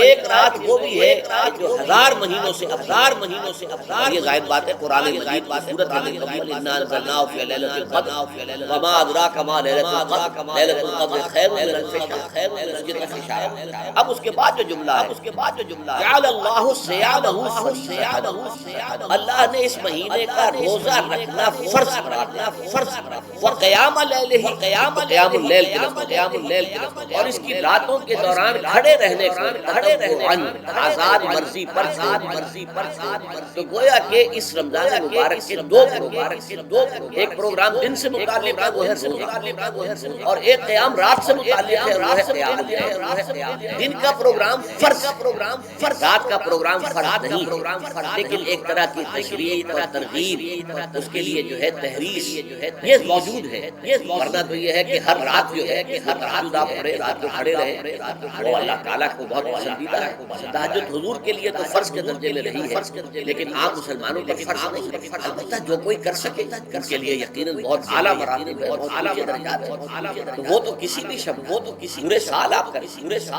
ایک رات وہ بھی ہے جو ہزار مہینوں سے افضل. یہ ظاہر بات ہے قرآن مجید کی صورت مکمل انا انزلناہ فی لیلۃ القدر وما ادراک ما لیلۃ القدر لیلۃ القدر خیر من الف شہر. اب اس کے بعد جو جملہ ہے جعل اللہ صیامہ فرضا، اللہ نے اس مہینے کا روزہ رکھنا فرض قرار دیا. وقیام اللیل قیام اللیل اور اس کی راتوں کے دوران کھڑے رہنے آزاد مرضی پر. تو گویا کہ اس رمضان مبارک کے دو پروگرام، ایک پروگرام دن سے متعلق ہے وہ ہے روزہ، اور ایک قیام رات سے متعلق ہے وہ ہے قیام اللیل. دن کا پروگرام فرض، رات کا پروگرام فرض نہیں، لیکن ایک طرح کی تشریح اور ترغیب، اس کے لیے جو ہے تحریص یہ موجود ہے. ورنہ تو یہ ہے کہ ہر رات جو ہے کہ ہر رات آپ پڑھے، رات کو کھڑے رہے، وہ اللہ تعالیٰ کو بہت پسندیدہ ہے. تہجد حضور کے لیے تو فرض کے درجے میں نہیں ہے، لیکن عام مسلمانوں پر فرض نہیں. البتہ جو کوئی کر سکے ان کے لیے یقیناً بہت اعلیٰ مراتب ہے، بہت اعلیٰ درجات ہے. تو وہ تو کسی بھی شب، وہ تو کسی پورے سال آپ کریں،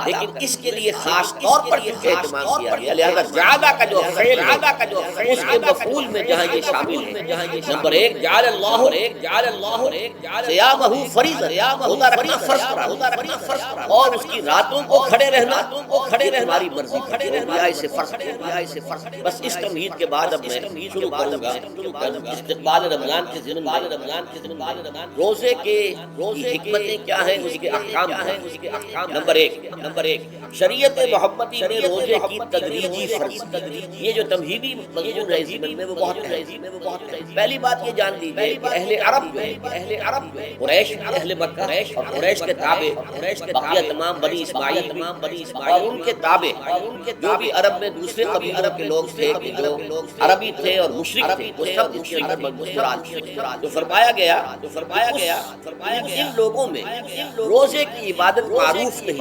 لیکن اس کے لیے خاص طور پر جو اہتمام کیا گیا. لہذا جعل کا جو فعل ہے اس کے مفعول میں جہاں یہ شامل ہے، نمبر ایک جعل اللہ صیامہ فریضہ، روزہ رکھنا فرض قرار، اور اس کی راتوں کو کھڑے رہنا ہماری مرضی سے فرض. بس اس تمہید کے بعد اب میں شروع کروں گا استقبال رمضان کے ضمن میں روزے کے حکمتیں کیا ہیں، اس کے احکام کیا ہیں. نمبر ایک شریعت محمدی میں روزے کی تدریجی فرض. یہ جو تمہیدی مضمون ہے ضمن میں وہ بہت ہے. پہلی بات یہ جان لیجیے کہ اہل عرب جو ہے قریش، اہل مکہ اور قریش کے تابع بقیہ تمام بنی اسماعیل اور ان کے تابع جو بھی عرب میں دوسرے قبیلوں کے لوگ تھے جو عربی تھے اور مشرک تھے، وہ سب ان کے اندر مراد تھے. تو فرمایا گیا ان لوگوں میں روزے کی عبادت معروف نہیں.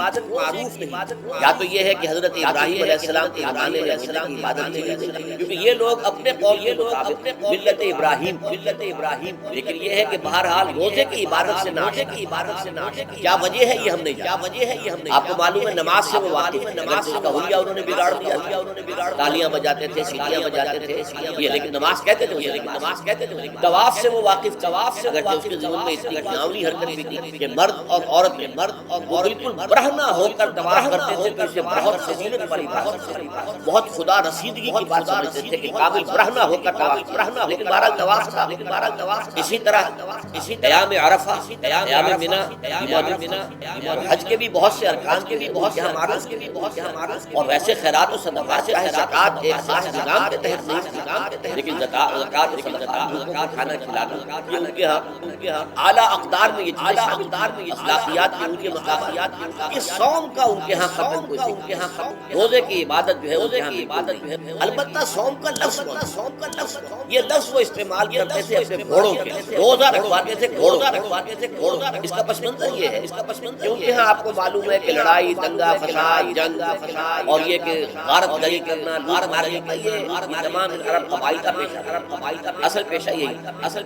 یا تو یہ ہے کہ حضرت ابراہیم علیہ السلام کی عبادت تھی، کیونکہ یہ لوگ اپنے قول کے مطابق ملت ابراہیم، لیکن یہ ہے کہ بہرحال روزے کی عبادت سے نہ کیا وجہ ہے یہ ہم نہیں جانتے. آپ کو معلوم ہے نماز سے وہ واقف ہے، اگر اس کا حلیہ انہوں نے بگاڑ دیا، تالیاں بجاتے تھے، سیٹیاں بجاتے تھے، یہ لیکن نماز کہتے تھے. طواف سے وہ واقف، اگرچہ اس کے ضمن میں اتنی گھناؤنی حرکت بھی تھی کہ مرد اور عورت وہ بالکل برہنہ ہو کر طواف کرتے تھے، تو اسے بہت فضیلت والی بات، بہت خدا رسیدگی کی بات سمجھتے تھے کہ قابل برہنہ ہو کر طواف. لیکن بہرحال طواف تھا. اسی طرح قیام عرفہ، قیام منی، حج کے بھی بہت سے ارکان کے بھی بہت معروف، اور ویسے خیرات و صدقات سے زکوٰۃ ایک خاص نظام کے تحت نہیں، لیکن زکوٰۃ کھانا کھلانا یہ ان کے ہاں اعلیٰ اقدار میں یہ چیزیں اخلاقیات کی ان کے مقاصد. اس صوم کا ان کے ہاں قبل کوئی روزے کی عبادت جو ہے البتہ صوم کا لفظ یہ لفظ وہ استعمال کرتے تھے اپنے گھوڑوں کے، روزہ رکھواتے تھے گھوڑوں. اس کا پس منظر یہ ہے کہ ان کے ہاں آپ کو معلوم ہے کہ لڑائی، دنگا فساد، جنگ اور یہ کہ غارت گری کرنا، لوٹ مارنے کا یہ تمام عرب قبائل کا پیشہ، اصل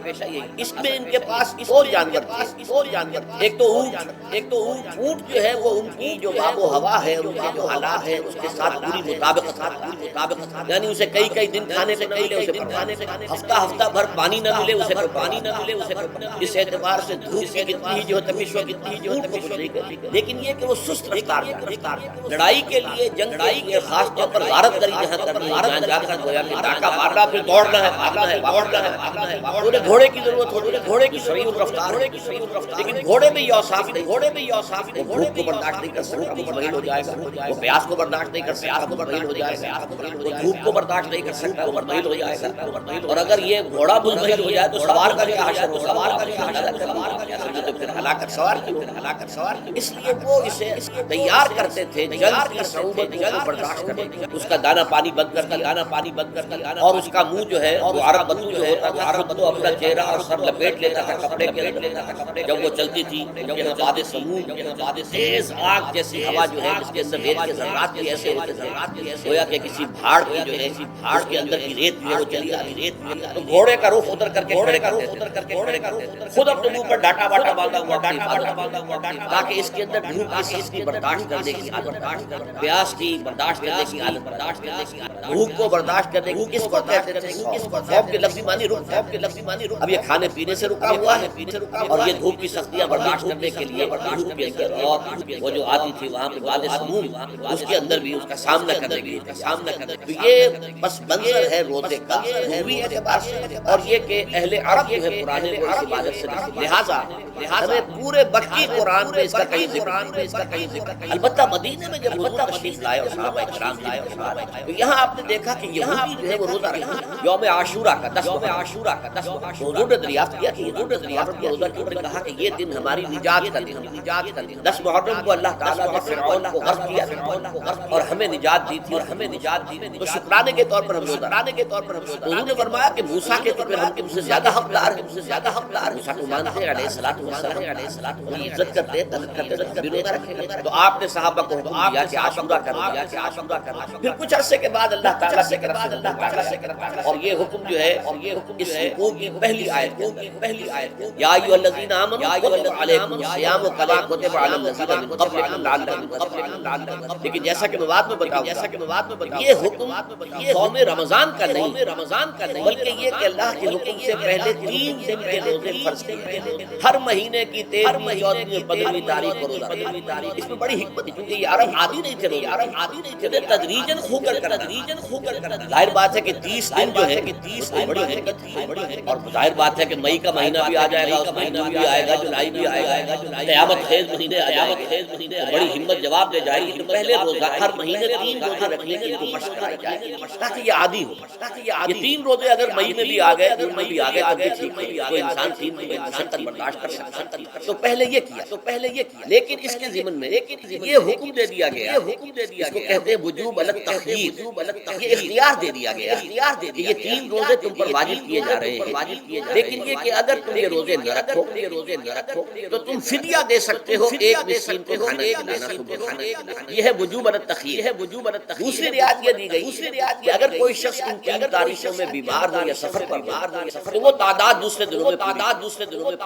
پیشہ یہی. اس میں ان کے پاس اور جانور تھے. ایک تو اونٹ جو ہے وہ ان کی جو آب و ہوا ہے، ان کے جو حالات ہیں اس کے ساتھ پوری مطابقت، یعنی اسے کئی دن کھانے کو نہ ملے، اسے ہفتہ بھر پانی نہ ملے، اسے اس اعتبار سے دھوپ کی کتنی ہی جو تپش ہو کتنی جو کچھ نہیں کرتی. لیکن یہ کہ وہ سست رفتار لڑائی کے لیے، جنگ کے خاص طور پر غارت گری جہاں کرنی ہے، جہاں جا کر گویا کہ ڈاکہ مارنا، پھر دوڑنا ہے. انہیں گھوڑے کی ضرورت ہوتی ہے، گھوڑے کی سریع الرفتار، لیکن گھوڑے میں یہ اوصاف نہیں. وہ بھوک کو برداشت نہیں کر سکتا، وہ مہیل ہو جائے گا. وہ پیاس کو برداشت نہیں کر سکتا، وہ مہیل ہو جائے گا. وہ دھوپ کو برداشت نہیں کر سکتا، وہ مہیل ہو جائے گا. اور اگر یہ گھوڑا مزمحل ہو جائے تو سوار کا کیا حشر ہوگا، تو پھر ہلاکت سوار کی. اس لیے وہ اسے تیار کرتے تھے جنگ کی صعوبت کو برداشت کرنے کے. اس کا دانا پانی بند کرتا، اور اس کا منہ جو ہے وہ عرب بدو جو ہوتا تھا، عرب بدو اپنا چہرہ اور سر لپیٹ لیتا تھا کپڑے کے. جب وہ چلتی تھی باد سمود، تیز آگ جیسی ہوا جو ہے جس کے اندر ریت کے ذرات بھی ایسے گویا کہ کسی بھاڑ کی جو ہے اس کے اندر کی ریت جو ہے وہ چلی آ رہی ہے، تو گھوڑے کا رخ ادھر کر کے کھڑے کرتے تھے، خود اپنے منہ پر ڈاٹا باٹا باندھا ہوا تاکہ اس کے اندر دھوپ کی سختی برداشت کرنے کی عادت، پیاس کی برداشت کرنے کی عادت، بھوک کو برداشت کرنے کی، کس کو کہتے تھے خوف کے لفظی معنی رک، اب یہ کھانے پینے سے رکا ہوا ہے اور یہ دھوپ کی سختیاں برداشت کرنے کے لیے دھوپ کے اندر اور وہ جو آتی تھی وہاں پہ واد سموم اس کے اندر بھی اس کا سامنا کرنے کے لیے، تو یہ بس منظر ہے روزے کا روحی اعتبار سے، اور یہ کہ اہل عرب جو ہے پرانے وہ اس عبادت سے لہٰذا ہمیں پورے مکی قرآن میں اس کا کہیں ذکر، البتہ مدینے میں جب حضور تشریف لائے اور صحابہ کرام تو یہاں آپ نے دیکھا کہ یہودی جو ہے وہ روزہ رکھا یوم عاشورہ کا 10 حضور نے دریافت کیا کہ حضور نے دریافت کیا روزہ کیوں نے کہا کہ یہ دن ہماری نجات کا دن، 10 محرم کو اللہ تعالیٰ نے فرعون کو غرق کیا اور ہمیں نجات دی تھی، تو شکرانے کے طور پر ہم روزہ حضور نے فرمایا کہ موسیٰ کے تو پھر ہم تم سے زیادہ حقدار ہیں، موسیٰ کو مانتے ہیں علیہ الصلوۃ والسلام، عزت کرتے بھی روزہ رکھے، تو آپ نے صحابہ کو حکم دیا کہ عاشورہ کرو، پھر کچھ عرصے کے بعد اللہ تعالیٰ سے اور یہ حکم جو ہے اس رکوع کی پہلی آیت یا ایھا الذین آمنوا کتب علیکم الصیام کما کتب علی الذین من قبلکم لعلکم، لیکن جیسا کہ میں بعد میں بتاؤں یہ حکم صوم رمضان کا نہیں بلکہ یہ کہ اللہ کے حکم سے پہلے 3 دن کے روزے فرض کیے، ہر مہینے کی 13ویں 14ویں 15ویں تاریخ کو روزہ، اس میں بڑی حکمت ہے کیونکہ یہ عرب عادی نہیں تھے، تدریجاً کھو کر ظاہر بات ہے کہ 30 دن جو ہے بڑی حکمت ہے، اور ظاہر بات ہے کہ مئی کا مہینہ بھی آ جائے گا، اس مہینہ بھی آئے گا، جولائی بھی آئے گا، قیامت خیز مہینے آ جائیں گے، تو بڑی ہمت جواب دے جائے گی کہ پہلے روزہ ہر مہینے 3 روزے رکھنے کی مشق کرائی جائے گی تاکہ یہ عادی ہو، یہ 3 روزے اگر مئی میں بھی آ گئے جون میں بھی آ گئے تو بھی ٹھیک ہے، کوئی انسان 3 دن تک برداشت کر سکتا ہے، تو پہلے یہ کیا، لیکن اس کے ضمن میں یہ حکم دے دیا گیا، اس کو کہتے ہیں وجوب التخییر، یہ اختیار دے دیا گیا کہ یہ 3 روزے تم پر واجب کیے جا رہے ہیں، لیکن یہ کہ اگر تم یہ روزے نہ رکھو تو تم فدیہ دے سکتے ہو، ایک مسکین کو کھانا کھلانا، یہ ہے وجوب التخییر۔ دوسری رعایت یہ دی گئی کہ اگر کوئی شخص ان 3 تاریخوں میں بیمار ہو یا سفر پر ہو تو وہ تعداد دوسرے دنوں میں